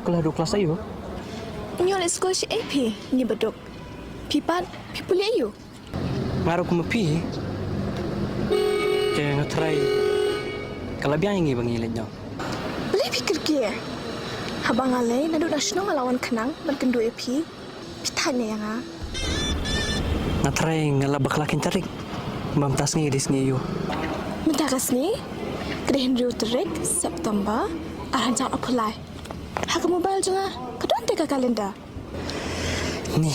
sekolah do kelas ayo. Inyo le sekolah si AP ni bedok. Pipat, pipuli ayo. Ngaruh ku mapi. Kaya ngatry. Kalau biang ingi bang ilet nyo. Boleh pikir kia. Habang alay nadu nasional ngelawan kenang berkendu AP. Pitanya yang ah. Ngatry ngalabak lakin tarik. Mamtas ngi dis ngi yo. Mentakas ni, kedihin riu terik September arancang apply. Hak mobile juga, kadang teka kalender. Ni.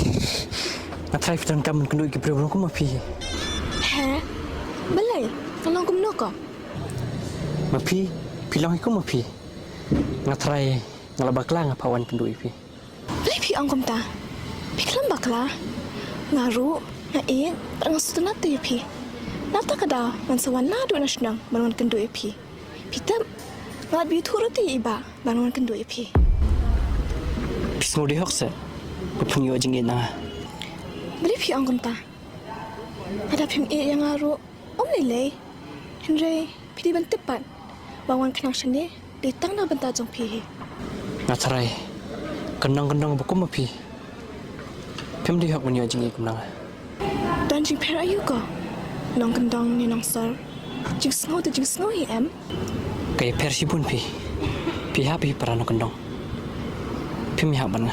Ngatry fitan kamu kendu iki problem ku mapi. He, belai, kalau aku menoko. Mapi, pilang iku mapi. Ngatry ngalabak lang apawan kendu ipi. Boleh pi angkum ta, pi kelambak lah. Ngaru, ngait, ngasut nat tu pi. Nata kada ngan sawan nadu nasional bangun kendu pi. Pita, ngat biu turuti iba bangun kendu pi. Pismo di hokse. Pupunyo jingin na. Boleh pi angkum ta. Ada pim yang ngaru, lele. Henry, pi di bantepan. Bangun kenang sini, ditang na benta jong pi. Ngatry. Kenang-kenang buku mapi. Pim di hok punyo jingin kumnang. Dan jing per ayu ko. Nong kendang ni nong sar. Jing snow hi em. Kaya persi pun pi. Pi hapi para no kendong. Pim hak mana.